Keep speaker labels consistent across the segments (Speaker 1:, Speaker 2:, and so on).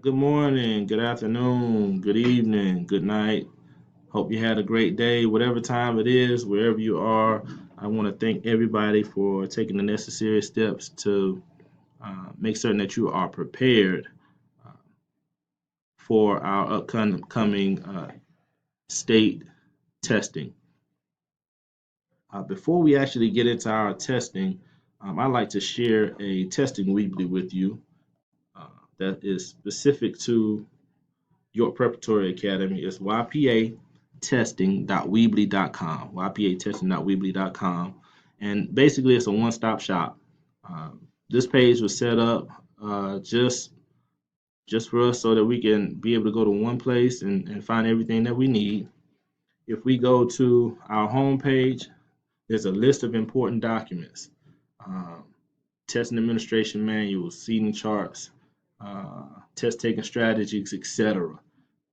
Speaker 1: Good morning, good afternoon, good evening, good night. Hope you had a great day, whatever time it is, wherever you are. I want to thank everybody for taking the necessary steps to make certain that you are prepared uh, for our upcoming state testing. Before we actually get into our testing, I'd like to share a testing weekly with you uh, that is specific to York Preparatory Academy. Is ypatesting.weebly.com. ypatesting.weebly.com. And basically, it's a one stop shop. This page was set up just for us so that we can be able to go to one place and find everything that we need. If we go to our homepage, there's a list of important documents, um, testing administration manuals, seating charts, test taking strategies, etc.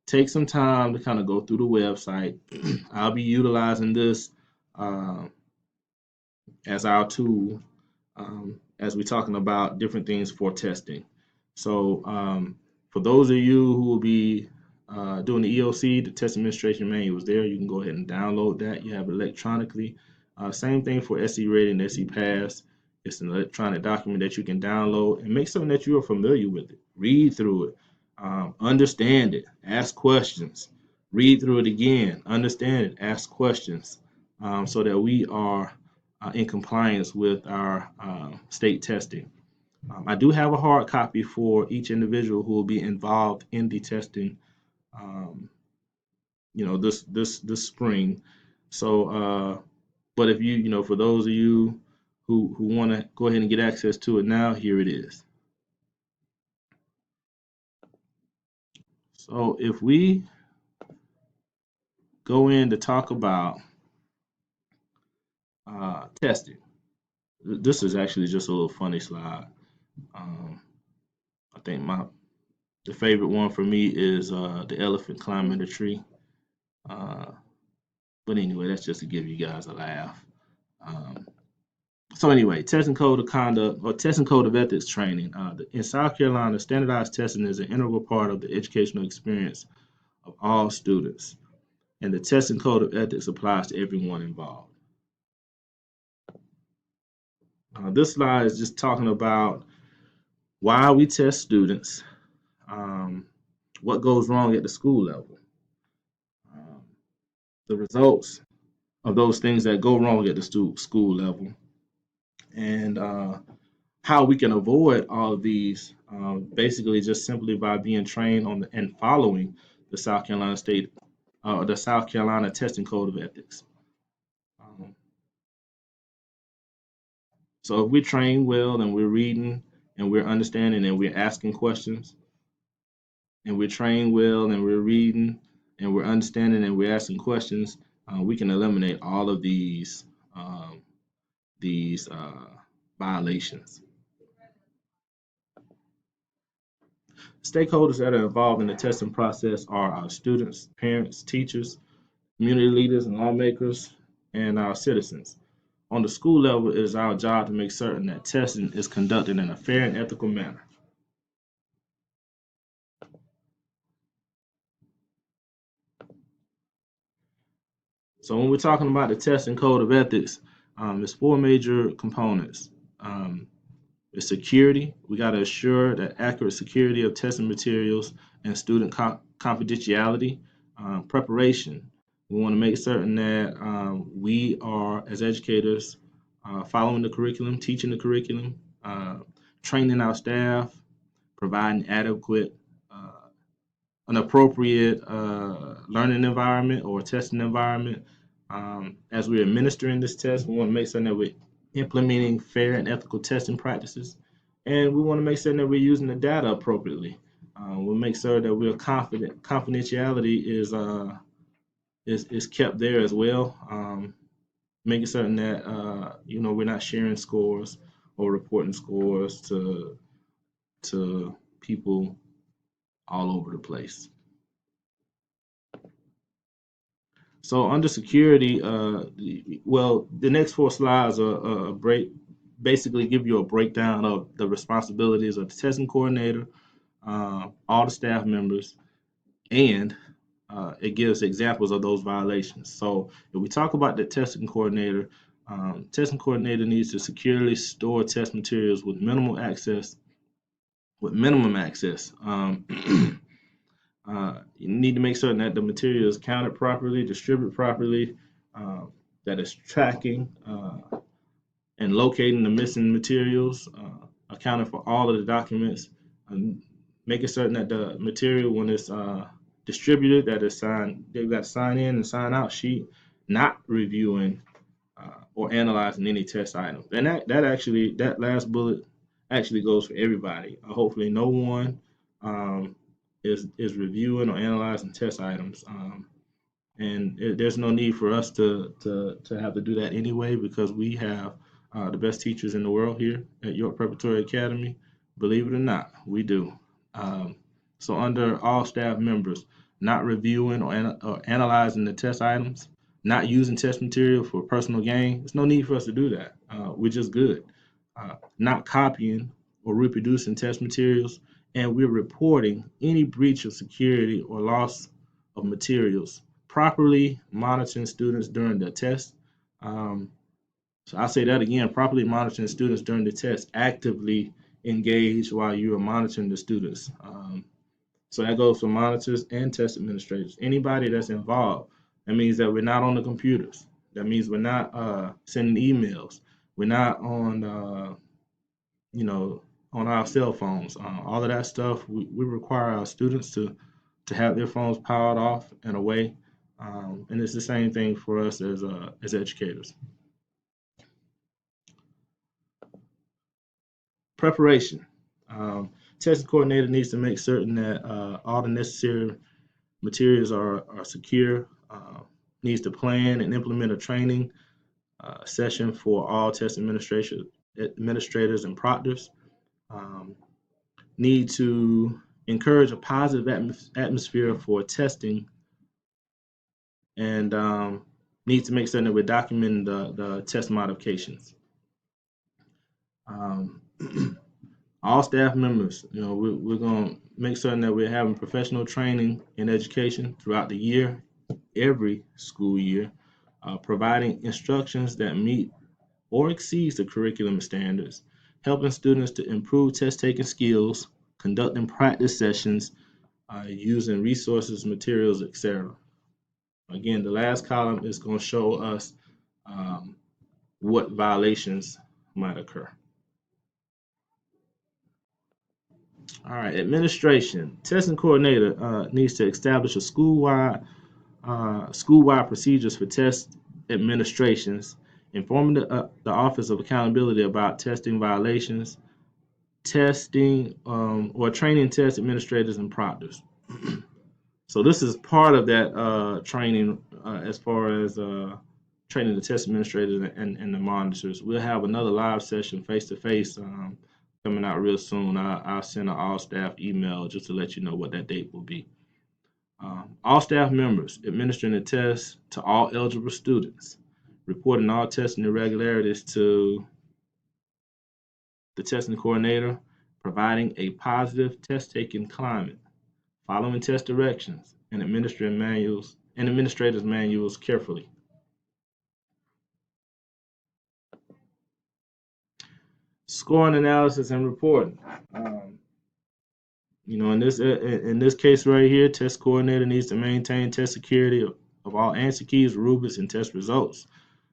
Speaker 1: Take some time to kind of go through the website. I'll be utilizing this uh, as our tool as we're talking about different things for testing. So, for those of you who will be doing the EOC, the test administration manual is there. You can go ahead and download that. You have it electronically. Same thing for SE Rating, SE Pass. It's an electronic document that you can download and make something that you are familiar with it. Read through it, understand it, ask questions, read through it again, understand it, ask questions, so that we are in compliance with our state testing. I do have a hard copy for each individual who will be involved in the testing. Um, this spring. So, but if for those of you who want to go ahead and get access to it now, here it is. So, if we go in to talk about testing, this is actually just a little funny slide. Um, I think the favorite one for me is the elephant climbing the tree. Uh, but anyway, that's just to give you guys a laugh. Um, so anyway, testing code of conduct or testing code of ethics training. In South Carolina, standardized testing is an integral part of the educational experience of all students, and the testing code of ethics applies to everyone involved. This slide is just talking about why we test students, um, what goes wrong at the school level, um, the results of those things that go wrong at the school level, and how we can avoid all of these, basically just simply by being trained on and following the South Carolina Testing Code of Ethics. Um, so if we train well and we're reading and we're understanding and we're asking questions, and we're trained well and we're reading and we're understanding and we're asking questions, we can eliminate all of um, these violations. Stakeholders that are involved in the testing process are our students, parents, teachers, community leaders and lawmakers, and our citizens. On the school level, it is our job to make certain that testing is conducted in a fair and ethical manner. So when we're talking about the testing code of ethics, there's four major components. Um, it's security. We got to assure that accurate security of testing materials and student confidentiality. Preparation. We want to make certain that we are, as educators, following the curriculum, teaching the curriculum, uh, training our staff, providing adequate, an appropriate learning environment or testing environment. As we're administering this test, we want to make certain that we're implementing fair and ethical testing practices, and we want to make certain that we're using the data appropriately. We'll make sure that we're confident. Confidentiality is kept there as well, making certain that we're not sharing scores or reporting scores to people all over the place. So under security, the next four slides are basically give you a breakdown of the responsibilities of the testing coordinator, all the staff members, and it gives examples of those violations. So if we talk about the testing coordinator needs to securely store test materials with minimum access. You need to make certain that the material is counted properly, distributed properly, that it's tracking and locating the missing materials, accounting for all of the documents, making certain that the material, when it's distributed, that it's signed, they've got sign in and sign out sheet, not reviewing or analyzing any test items. And that last bullet actually goes for everybody. Hopefully, no one is reviewing or analyzing test items. There's no need for us to have to do that anyway, because we have the best teachers in the world here at York Preparatory Academy. Believe it or not, we do. So under all staff members, not reviewing or analyzing the test items, not using test material for personal gain, there's no need for us to do that. We're just good. Not copying or reproducing test materials, and we're reporting any breach of security or loss of materials, properly monitoring students during the test. So I'll say that again, properly monitoring students during the test, actively engage while you are monitoring the students. So that goes for monitors and test administrators. Anybody that's involved, that means that we're not on the computers. That means we're not sending emails. We're not on, on our cell phones. All of that stuff, we require our students to have their phones powered off and away. And it's the same thing for us as educators. Preparation. Testing coordinator needs to make certain that all the necessary materials are secure, needs to plan and implement a training session for all test administrators and proctors, need to encourage a positive atmosphere for testing, and need to make certain that we're documenting the test modifications. All staff members, we're going to make certain that we're having professional training in education throughout the year, every school year, providing instructions that meet or exceeds the curriculum standards, helping students to improve test-taking skills, conducting practice sessions, using resources, materials, etc. Again, the last column is going to show us what violations might occur. All right, administration. Testing coordinator needs to establish a school-wide procedures for test administrations, informing the Office of Accountability about testing violations, testing or training test administrators and proctors. So this is part of that training as far as training the test administrators and the monitors. We'll have another live session face-to-face coming out real soon. I'll send an all staff email just to let you know what that date will be. All staff members administering the test to all eligible students, reporting all testing irregularities to the testing coordinator, providing a positive test-taking climate, following test directions and administrators' manuals carefully. Scoring analysis and reporting. In this case right here, test coordinator needs to maintain test security of all answer keys, rubrics, and test results.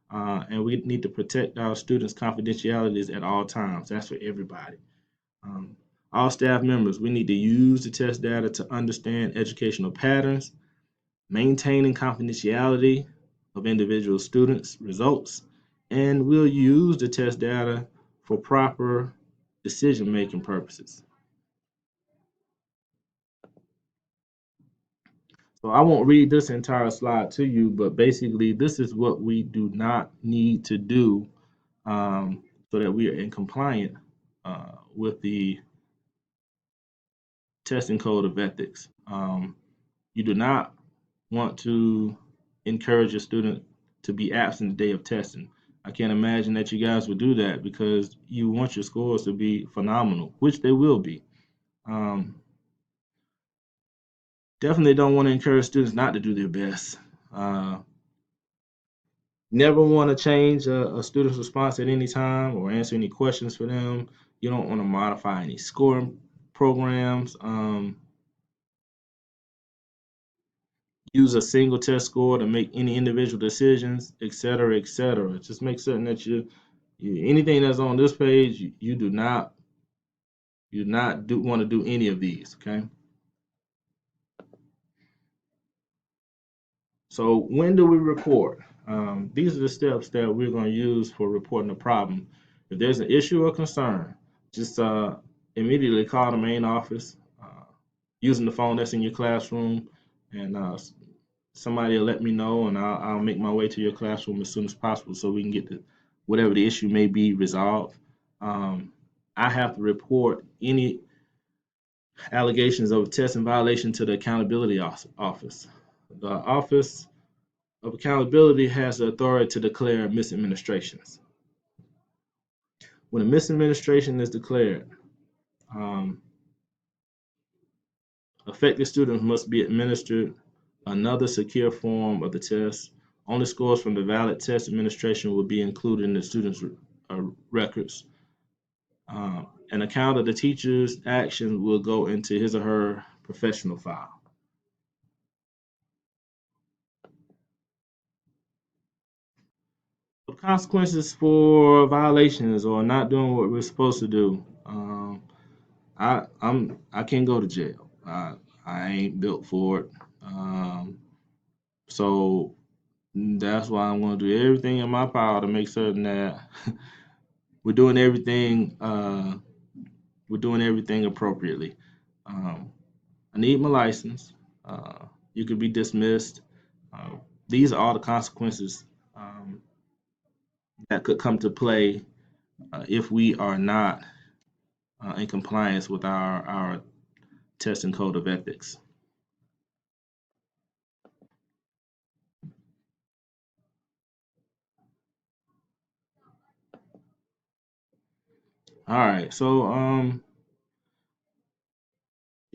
Speaker 1: And we need to protect our students' confidentialities at all times. That's for everybody. All staff members, we need to use the test data to understand educational patterns, maintaining confidentiality of individual students' results, and we'll use the test data for proper decision-making purposes. So I won't read this entire slide to you, but basically this is what we do not need to do so that we are in compliant with the testing code of ethics. You do not want to encourage a student to be absent the day of testing. I can't imagine that you guys would do that because you want your scores to be phenomenal, which they will be. Definitely don't want to encourage students not to do their best. Never want to change a student's response at any time or answer any questions for them. You don't want to modify any scoring programs. Use a single test score to make any individual decisions, et cetera, et cetera. Just make certain that anything that's on this page, you do not want to do any of these. Okay. So when do we report? These are the steps that we're going to use for reporting a problem. If there's an issue or concern, just immediately call the main office using the phone that's in your classroom, and somebody will let me know, and I'll make my way to your classroom as soon as possible so we can get whatever the issue may be resolved. I have to report any allegations of testing violation to the accountability office. The Office of Accountability has the authority to declare misadministrations. When a misadministration is declared, um, affected students must be administered another secure form of the test. Only scores from the valid test administration will be included in the student's records. An account of the teacher's action will go into his or her professional file. The consequences for violations or not doing what we're supposed to do. I can't go to jail. I ain't built for it. So that's why I'm going to do everything in my power to make certain that we're doing everything appropriately. Um, I need my license. You could be dismissed. Uh, these are all the consequences that could come to play if we are not in compliance with our testing code of ethics. All right, so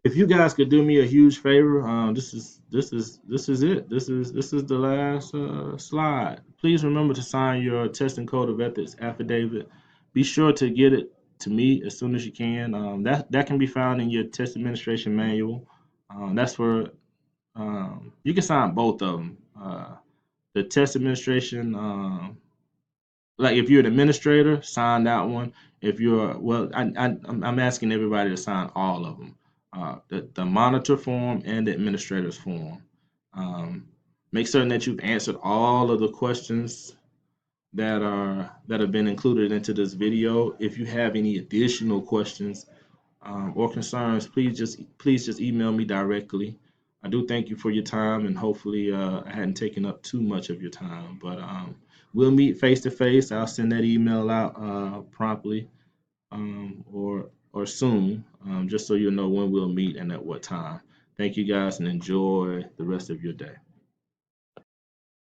Speaker 1: if you guys could do me a huge favor, this is it. This is the last slide. Please remember to sign your testing code of ethics affidavit. Be sure to get it to me as soon as you can. That can be found in your test administration manual. That's for you can sign both of them. The test administration like if you're an administrator, sign that one. If you're well, I'm asking everybody to sign all of them, the monitor form and the administrator's form. Um, Make certain that you've answered all of the questions that have been included into this video. If you have any additional questions or concerns, please just email me directly. I do thank you for your time, and hopefully I hadn't taken up too much of your time. But we'll meet face to face. I'll send that email out promptly or soon, just so you'll know when we'll meet and at what time. Thank you guys, and enjoy the rest of your day.